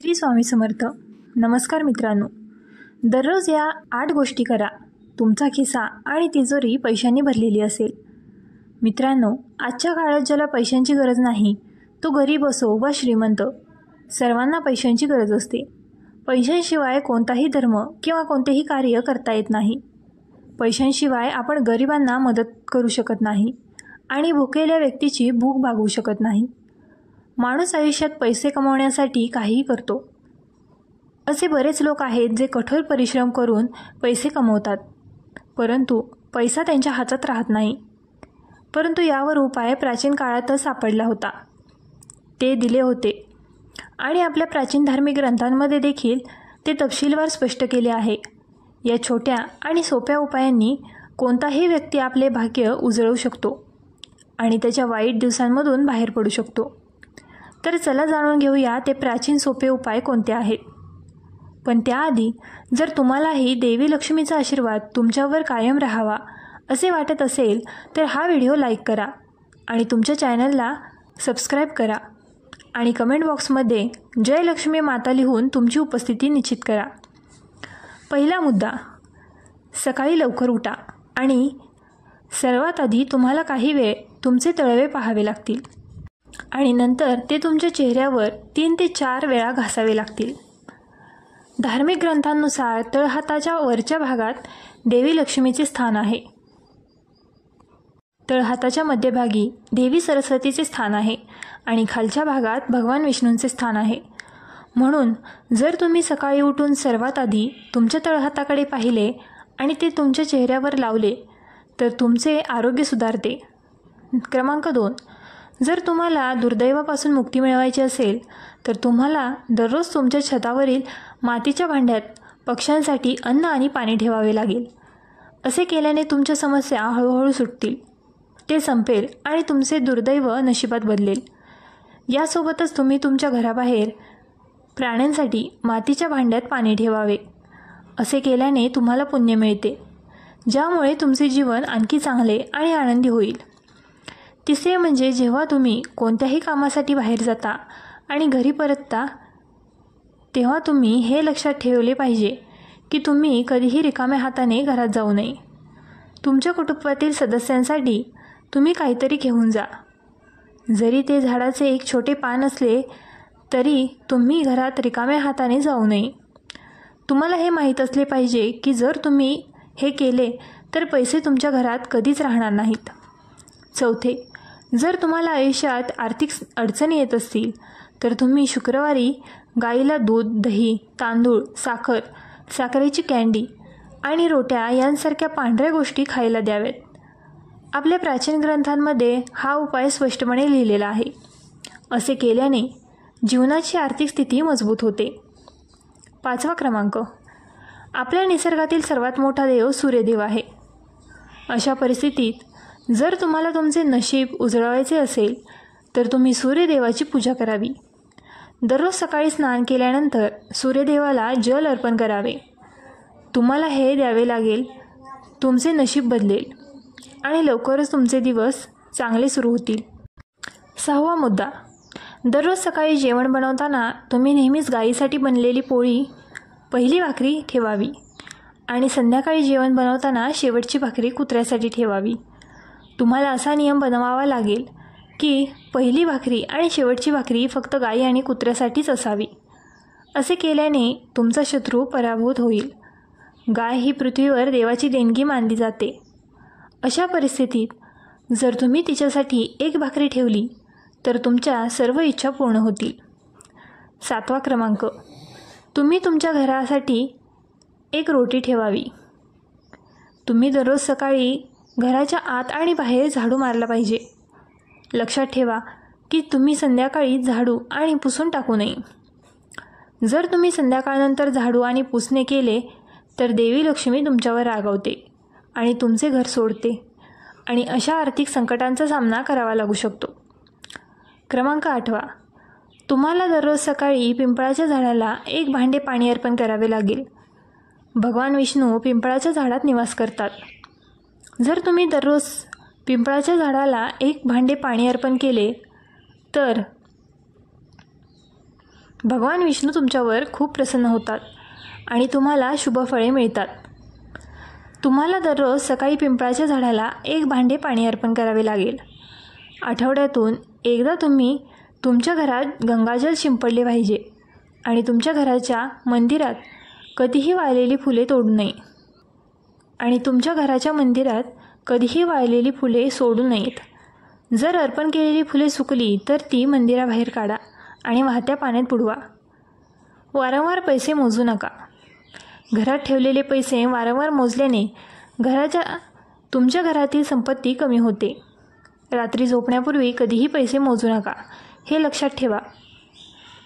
श्री स्वामी समर्थ. नमस्कार मित्रांनो, दररोज या 8 गोष्टी करा. तुमचा खिसा आणि तिजोरी पैशांनी भरलेली असेल. मित्रांनो, आजच्या काळात ज्याला पैशांची गरज नाही तो गरीब असो वा श्रीमंत, सर्वांना पैशांची गरज असते. पैशांशिवाय कोणताही धर्म किंवा कोणतेही कार्य करता येत नाही. पैशांशिवाय आपण गरिबांना मदत करू शकत नाही आणि भुकेल्या व्यक्तीची भूक भागवू शकत नाही. माणूस आयुष्यात पैसे कमवण्यासाठी काहीही करतो. असे बरेच लोक आहेत जे कठोर परिश्रम करून पैसे कमवतात, परंतु पैसा त्यांच्या हातात राहत नाही. परंतु यावर उपाय प्राचीन काळातच सापडला होता. ते दिले होते आणि आपल्या प्राचीन धार्मिक ग्रंथांमध्ये देखील ते तपशीलवार स्पष्ट केले आहे. या छोट्या आणि सोप्या उपायांनी कोणताही व्यक्ती आपले भाग्य उजळवू शकतो आणि त्याच्या वाईट दिवसांमधून बाहेर पडू शकतो. तर चला जाणून घेऊया ते प्राचीन सोपे उपाय कोणते आहेत. पण त्याआधी जर तुम्हालाही देवी लक्ष्मीचा आशीर्वाद तुमच्यावर कायम राहावा असे वाटत असेल तर हा व्हिडिओ लाईक करा आणि तुमच्या चॅनलला सबस्क्राईब करा आणि कमेंट बॉक्समध्ये जय लक्ष्मी माता लिहून तुमची उपस्थिती निश्चित करा. पहिला मुद्दा, सकाळी लवकर उठा आणि सर्वात आधी तुम्हाला काही वेळ तुमचे तळवे पाहावे लागतील आणि नंतर ते तुमच्या चेहऱ्यावर 3 ते 4 वेळा घासावे लागतील. धार्मिक ग्रंथांनुसार तळहाताच्या वरच्या भागात देवी लक्ष्मीचे स्थान आहे. तळहाताच्या मध्यभागी देवी सरस्वतीचे स्थान आहे आणि खालच्या भागात भगवान विष्णूंचे स्थान आहे. म्हणून जर तुम्ही सकाळी उठून सर्वात आधी तुमच्या तळहाताकडे पाहिले आणि ते तुमच्या चेहऱ्यावर लावले तर तुमचे आरोग्य सुधारते. क्रमांक 2, जर तुम्हाला दुर्दैवापासून मुक्ती मिळवायची असेल तर तुम्हाला दररोज तुमच्या छतावरील मातीच्या भांड्यात पक्ष्यांसाठी अन्न आणि पाणी ठेवावे लागेल. असे केल्याने तुमच्या समस्या हळूहळू सुटतील, ते संपेल आणि तुमचे दुर्दैव नशिबात बदलेल. यासोबतच तुम्ही तुमच्या घराबाहेर प्राण्यांसाठी मातीच्या भांड्यात पाणी ठेवावे. असे केल्याने तुम्हाला पुण्य मिळते, ज्यामुळे तुमचे जीवन आणखी चांगले आणि आनंदी होईल. तिसरे म्हणजे जेव्हा तुम्ही कोणत्याही कामासाठी बाहेर जाता आणि घरी परतता तेव्हा तुम्ही हे लक्षात ठेवले पाहिजे की तुम्ही कधीही रिकाम्या हाताने घरात जाऊ नये. तुमच्या कुटुंबातील सदस्यांसाठी तुम्ही काहीतरी घेऊन जा. जरी ते झाडाचे एक छोटे पान असले तरी तुम्ही घरात रिकाम्या हाताने जाऊ नये. तुम्हाला हे माहीत असले पाहिजे की जर तुम्ही हे केले तर पैसे तुमच्या घरात कधीच राहणार नाहीत. चौथे, जर तुम्हाला आयुष्यात आर्थिक अडचणी येत असतील तर तुम्ही शुक्रवारी गाईला दूध, दही, तांदूळ, साखर, साखरेची कँडी आणि रोट्या यांसारख्या पांढऱ्या गोष्टी खायला द्याव्यात. आपल्या प्राचीन ग्रंथांमध्ये हा उपाय स्पष्टपणे लिहिलेला आहे. असे केल्याने जीवनाची आर्थिक स्थिती मजबूत होते. 5वा क्रमांक, आपल्या निसर्गातील सर्वात मोठा देव सूर्यदेव आहे. अशा परिस्थितीत जर तुम्हाला तुमचे नशीब उजळवायचे असेल तर तुम्ही सूर्यदेवाची पूजा करावी. दररोज सकाळी स्नान केल्यानंतर सूर्यदेवाला जल अर्पण करावे. तुम्हाला हे द्यावे लागेल. तुमचे नशीब बदलेल आणि लवकरच तुमचे दिवस चांगले सुरू होतील. 6वा मुद्दा, दररोज सकाळी जेवण बनवताना तुम्ही नेहमीच गाईसाठी बनलेली पोळी पहिली भाकरी ठेवावी आणि संध्याकाळी जेवण बनवताना शेवटची भाकरी कुत्र्यासाठी ठेवावी. तुम्हाला असा नियम बनवावा लागेल की पहिली भाकरी आणि शेवटची भाकरी फक्त गाई आणि कुत्र्यासाठीच असावी. असे केल्याने तुमचा शत्रू पराभूत होईल. गाय ही पृथ्वीवर देवाची देणगी मानली जाते. अशा परिस्थितीत जर तुम्ही तिच्यासाठी एक भाकरी ठेवली तर तुमच्या सर्व इच्छा पूर्ण होतील. 7वा क्रमांक, तुम्ही तुमच्या घरासाठी एक रोटी ठेवावी. तुम्ही दररोज सकाळी घराच्या आत आणि बाहेर झाडू मारला पाहिजे. लक्षात ठेवा की तुम्ही संध्याकाळी झाडू आणि पुसून टाकू नये. जर तुम्ही संध्याकाळनंतर झाडू आणि पुसणे केले तर देवी लक्ष्मी तुमच्यावर रागावते आणि तुमचे घर सोडते आणि अशा आर्थिक संकटांचा सामना करावा लागू शकतो. क्रमांक 8वा, तुम्हाला दररोज सकाळी पिंपळाच्या झाडाला एक भांडे पाणी अर्पण करावे लागेल. भगवान विष्णू पिंपळाच्या झाडात निवास करतात. जर तुम्ही दररोज पिंपळाच्या झाडाला एक भांडे पाणी अर्पण केले तर भगवान विष्णू तुमच्यावर खूप प्रसन्न होतात आणि तुम्हाला शुभफळे मिळतात. तुम्हाला दररोज सकाळी पिंपळाच्या झाडाला 1 भांडे पाणी अर्पण करावे लागेल. आठवड्यातून एकदा तुम्ही तुमच्या घरात गंगाजल शिंपडले पाहिजे आणि तुमच्या घराच्या मंदिरात कधीही वाळलेली फुले तोडू नये आणि तुमच्या घराच्या मंदिरात कधीही वाळलेली फुले सोडू नयेत. जर अर्पण केलेली फुले सुकली तर ती मंदिराबाहेर काढा आणि वाहत्या पाण्यात बुडवा. वारंवार पैसे मोजू नका. घरात ठेवलेले पैसे वारंवार मोजल्याने तुमच्या घरातील संपत्ती कमी होते. रात्री झोपण्यापूर्वी कधीही पैसे मोजू नका, हे लक्षात ठेवा.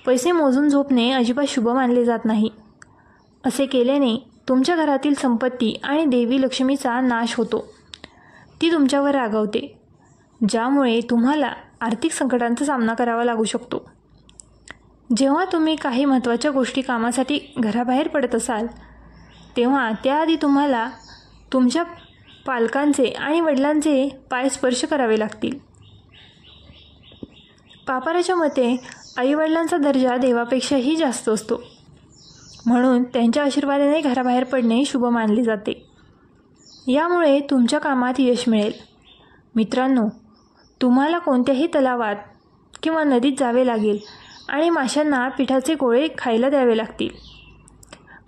पैसे मोजून झोपणे अजिबात शुभ मानले जात नाही. असे केल्याने तुमच्या घरातील संपत्ती आणि देवी लक्ष्मीचा नाश होतो. ती तुमच्यावर रागावते, ज्यामुळे तुम्हाला आर्थिक संकटांचा सामना करावा लागू शकतो. जेव्हा तुम्ही काही महत्त्वाच्या गोष्टी कामासाठी घराबाहेर पडत असाल तेव्हा त्याआधी तुम्हाला तुमच्या पालकांचे आणि वडिलांचे पाय स्पर्श करावे लागतील. पापाराच्या मते आईवडिलांचा दर्जा देवापेक्षाही जास्त असतो, म्हणून त्यांच्या आशीर्वादाने घराबाहेर पडणे शुभ मानले जाते. यामुळे तुमच्या कामात यश मिळेल. मित्रांनो, तुम्हाला कोणत्याही तलावात किंवा नदीत जावे लागेल आणि माशांना पिठाचे गोळे खायला द्यावे लागतील.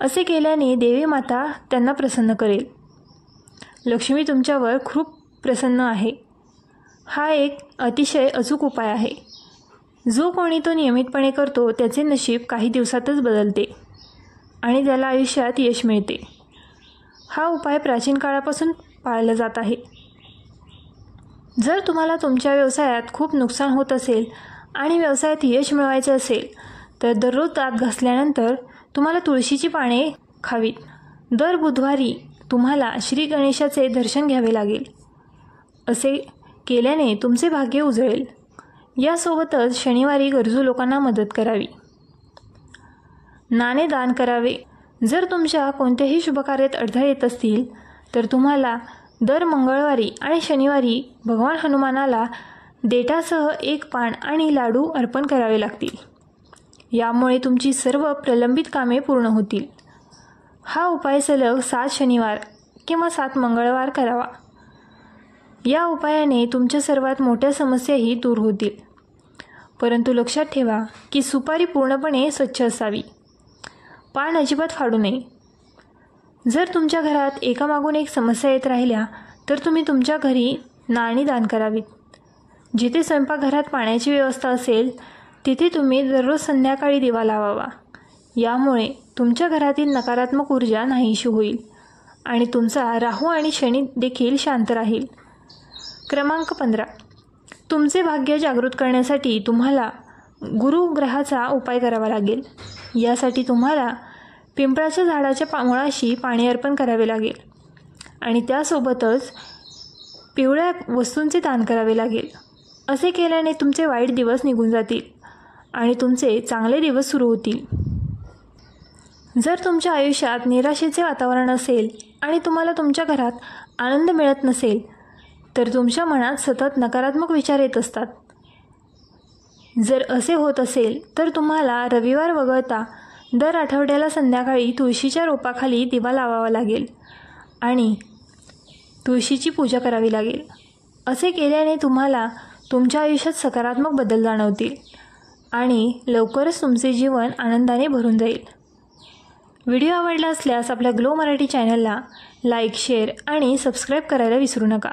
असे केल्याने देवी माता त्यांना प्रसन्न करेल. लक्ष्मी तुमच्यावर खूप प्रसन्न आहे. हा एक अतिशय अचूक उपाय आहे. जो कोणी तो नियमितपणे करतो त्याचे नशीब काही दिवसातच बदलते आणि त्याला आयुष्यात यश मिळते. हा उपाय प्राचीन काळापासून पाळला जात आहे. जर तुम्हाला तुमच्या व्यवसायात खूप नुकसान होत असेल आणि व्यवसायात यश मिळवायचे असेल तर दररोज दात घासल्यानंतर तुम्हाला तुळशीची पाने खावीत. दर बुधवारी तुम्हाला श्री गणेशाचे दर्शन घ्यावे लागेल. असे केल्याने तुमचे भाग्य उजळेल. यासोबतच शनिवारी गरजू लोकांना मदत करावी. नाणे दान करावे. जर तुमच्या कोणत्याही शुभकार्यात अडथळे येत असतील तर तुम्हाला दर मंगळवारी आणि शनिवारी भगवान हनुमानाला देठासह 1 पान आणि लाडू अर्पण करावे लागतील. यामुळे तुमची सर्व प्रलंबित कामे पूर्ण होतील. हा उपाय सलग 7 शनिवार किंवा 7 मंगळवार करावा. या उपायाने तुमच्या सर्वात मोठ्या समस्याही दूर होतील. परंतु लक्षात ठेवा की सुपारी पूर्णपणे स्वच्छ असावी. पान अजिबात फाडू नये. जर तुमच्या घरात एकामागून एक समस्या येत राहिल्या तर तुम्ही तुमच्या घरी नाणी दान करावीत. जिथे स्वयंपाकघरात पाण्याची व्यवस्था असेल तिथे तुम्ही दररोज संध्याकाळी दिवा लावावा. यामुळे तुमच्या घरातील नकारात्मक ऊर्जा नाहीशी होईल आणि तुमचा राहू आणि शनी देखील शांत राहील. क्रमांक 15. तुमचे भाग्य जागृत करण्यासाठी तुम्हाला गुरुग्रहाचा उपाय करावा लागेल. यासाठी तुम्हाला पिंपळाच्या झाडाच्या मुळाशी पाणी अर्पण करावे लागेल आणि त्यासोबतच पिवळ्या वस्तूंचे दान करावे लागेल. असे केल्याने तुमचे वाईट दिवस निघून जातील आणि तुमचे चांगले दिवस सुरू होतील. जर तुमच्या आयुष्यात निराशेचे वातावरण असेल आणि तुम्हाला तुमच्या घरात आनंद मिळत नसेल तर तुमच्या मनात सतत नकारात्मक विचार येत असतात. जर असे होत असेल तर तुम्हाला रविवार वगळता दर आठवड्याला संध्याकाळी तुळशीच्या रोपाखाली दिवा लावावा लागेल आणि तुळशीची पूजा करावी लागेल. असे केल्याने तुम्हाला तुमच्या आयुष्यात सकारात्मक बदल जाणवतील आणि लवकरच तुमचे जीवन आनंदाने भरून जाईल. व्हिडिओ आवडला असल्यास आपल्या ग्लो मराठी चॅनलला लाईक, शेअर आणि सबस्क्राईब करायला विसरू नका.